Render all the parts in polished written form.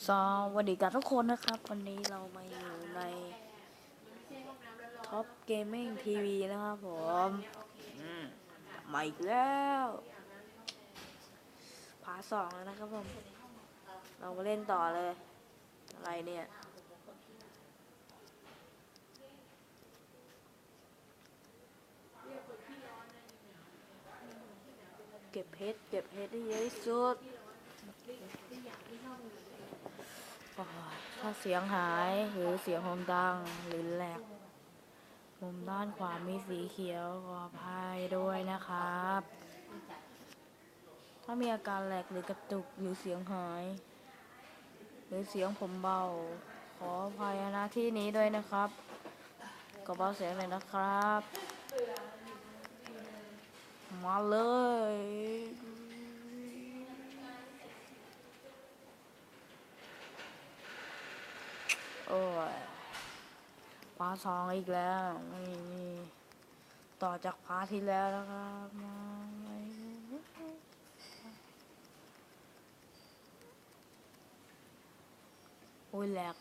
สวัสดีกันทุกคนนะครับวันนี้เรามาอยู่ในท็อปเกมมิ่งทีวีนะครับผมมาอีกแล้วพาร์ทสองแล้วนะครับผมเรามาเล่นต่อเลยอะไรเนี่ยเก็บเพชรให้เยอะที่สุดถ้าเสียงหายหรือเสียงโฮมดังหรือแหลกมุมด้านขวามีสีเขียวขออภัยด้วยนะครับถ้ามีอาการแหลกหรือกระตุกหรือเสียงหายหรือเสียงผมเบาขออภัยณที่นี้ด้วยนะครับก็เบาเสียงเลยนะครับมาเลยโอ้ยพาร์ทสองอีกแล้วไม่มีต่อจากพาร์ทที่แล้วนะครับมาโอ้ยแหลก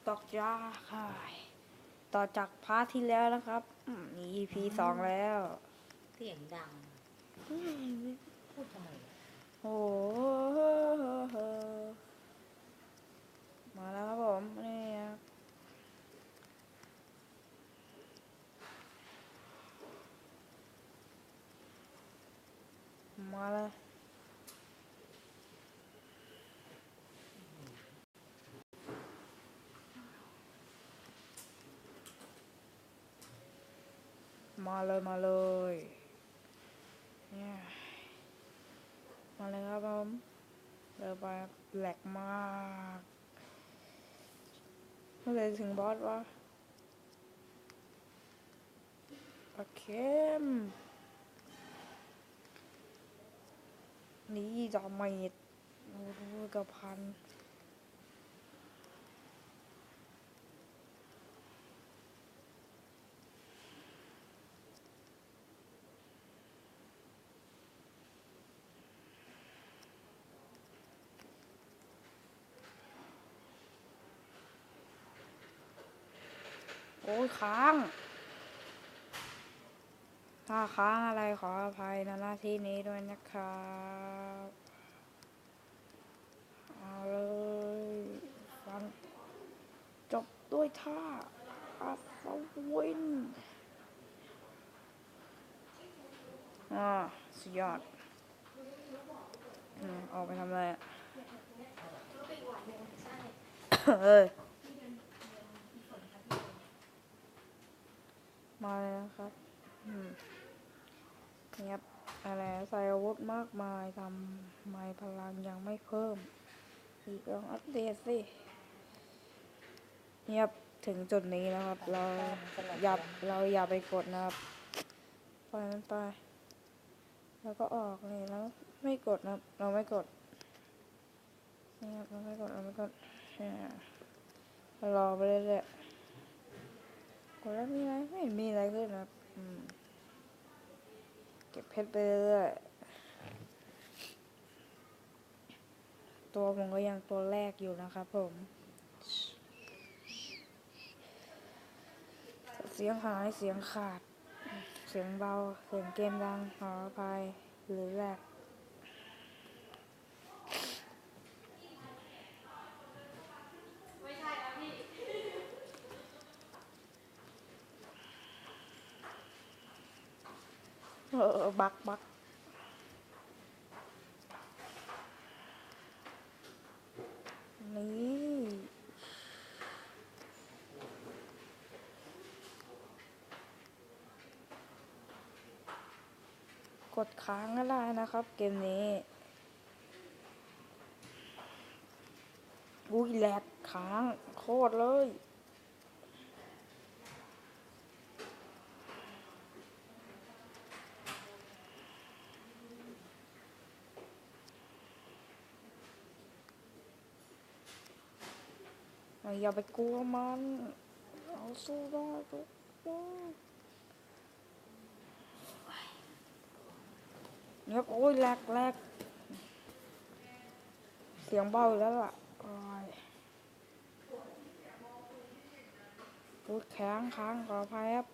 ตอกจ้าค่ะต่อจากพาร์ทที่แล้วนะครับนี่ EP 2แล้วเสียงดังพูดทำไมโอ้โหมาแล้วครับผมนี่ครับมาเลยมาเลยเนี่ยมาเลยครับผมเดินไปแหลกมากเมื่อไหร่ถึงบอสวะปลาเค็มนี่จอมเม็ดโอ้โหกับพันโอ้ยค้างถ้าค้างอะไรขออภัยในหน้าที่นี้ด้วยนะครับเอาเลยฟังจบด้วยท่าอัศวินสุดยอดออกไปทำอะไรอ่ะเอ้ยมาเลยนะครับเงียบอะไรใส่อาวุธมากมายทำไมพลังยังไม่เพิ่มอีกลองอัปเดตสิเงียบถึงจุดนี้แล้วครับเราอย่าไปกดนะครับปล่อยมันไปแล้วก็ออกนี่แล้วไม่กดนะเราไม่กดนี่ครับเราไม่กดรอไปเรื่อยๆกดแล้วมีอะไรไม่มีอะไรขึ้นครับเก็บเพชรไปเรื่อยตัวผมก็ยังตัวแรกอยู่นะครับผมเสียงหายเสียงขาดเสียงเบาเสียงเกมดังขออภัยหรือแหลกบักนี่กดค้างก็ได้นะครับเกมนี้อุ้ยแหลกค้างโคตรเลยอย่าไปกลัวมันเอาสู้ได้ทุกคน ครับโอ้ยแรกเสียงเบาอยู่แล้วล่ะโอ้ยพูดค้างขออภัยครับ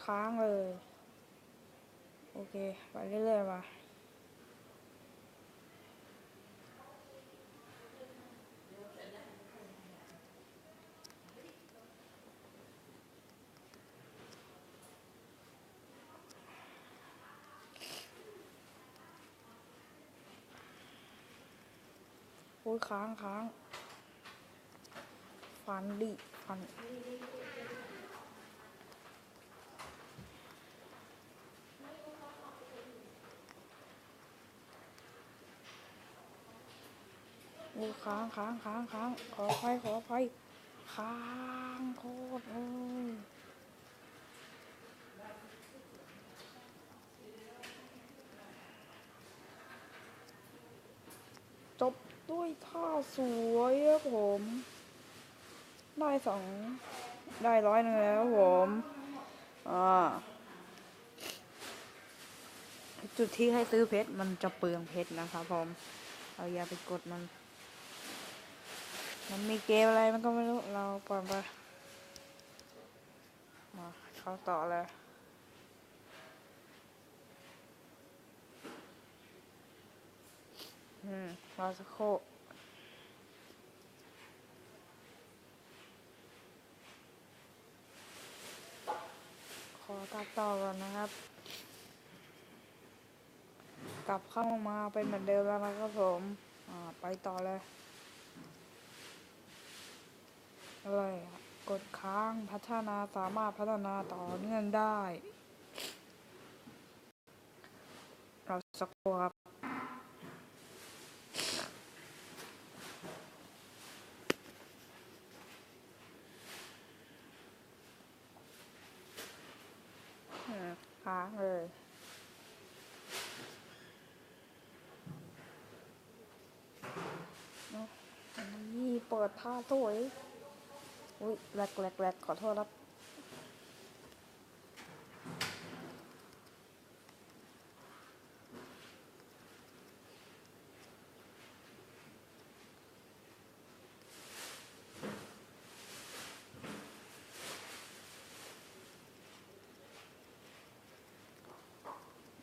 ค้างเลยโอเคไปเรื่อยๆมาพูดค้างฟันดิฟันพูดค้างขออภัยค้างโคตรเลยจบด้วยท่าสวยครับผมได้ได้100แล้วครับผมจุดที่ให้ซื้อเพชรมันจะเปลืองเพชรนะครับผมเราอย่าไปกดมันมีเกมอะไรมันก็ไม่รู้เราปล่อยไปมาเข้าต่อเลยรอสักครู่ขอตัดต่อก่อนนะครับกลับเข้ามาเป็นเหมือนเดิมแล้วนะครับผมไปต่อเลยอะไรกดค้างพัฒนาสามารถพัฒนาต่อเนื่องได้เราสักครู่ครับค้างเลยนี่เปิดท่าสวยอุ้ยแหลกขอโทษครับ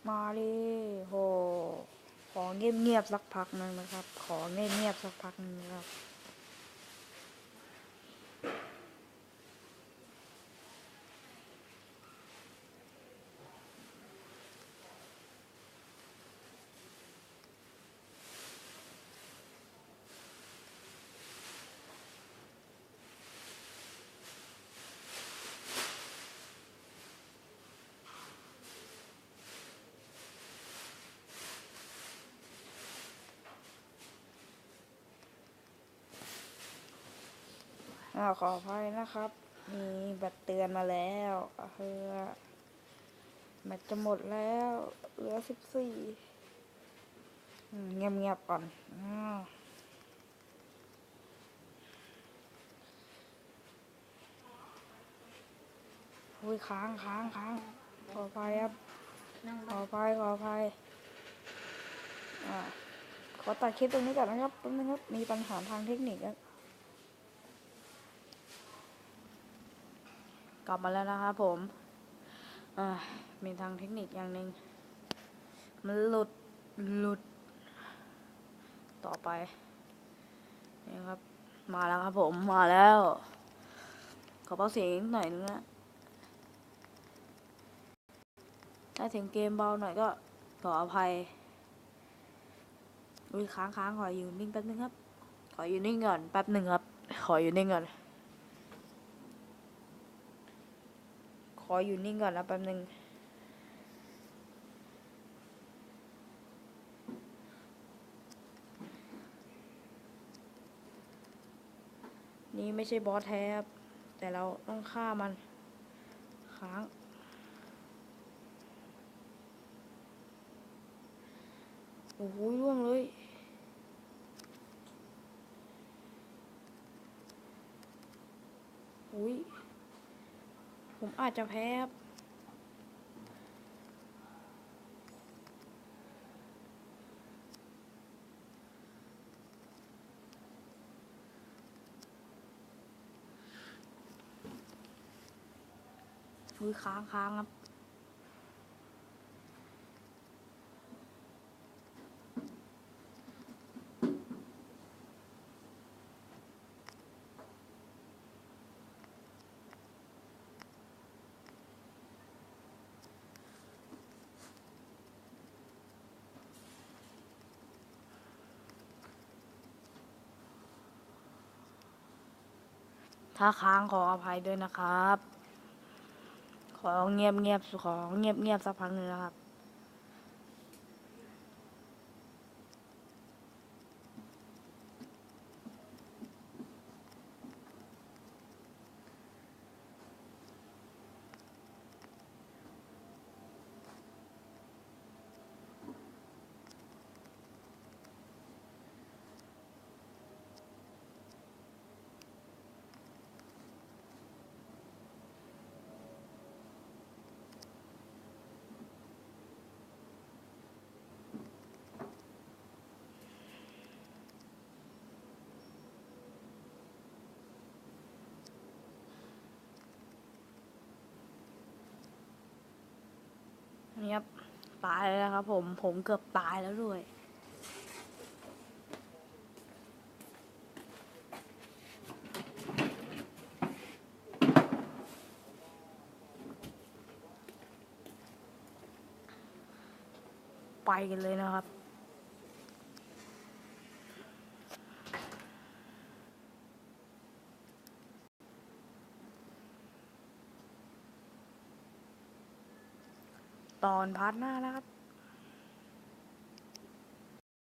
มาดิโหขอเงียบสักพักนึงนะครับขอเงียบสักพักนึงนะครับขออภัยนะครับมีแบตเตือนมาแล้วแบตจะหมดแล้วเหลือ14เงียบก่อนอุ้ยค้างขออภัยครับขออภัยขอตัดคลิปตรงนี้ก่อนนะครับแป๊บนึงครับมีปัญหาทางเทคนิคครับกลับมาแล้วนะครับผมมีทางเทคนิคอย่างหนึ่งมันหลุดต่อไปนี่ครับมาแล้วครับผมมาแล้วขอเบาเสียงหน่อยนึงนะถ้าเสียงเกมเบาหน่อยก็ขออภัยอุ้ยค้างขออยู่นิ่งแป๊บนึงครับขออยู่นิ่งก่อนแป๊บนึงครับขออยู่นิ่งก่อนนะแป๊บนึงนี่ไม่ใช่บอสแท้ครับแต่เราต้องฆ่ามันค้างโอ้โหร่วงเลย อุ้ยผมอาจจะแพ้ครับอุ้ยค้างครับถ้าค้างขออภัยด้วยนะครับ ขอเงียบเงียบสักพักหนึ่งนะครับนี่ครับตายแล้วครับผมเกือบตายแล้วด้วยไปกันเลยนะครับตอนพาร์ทหน้านะครับ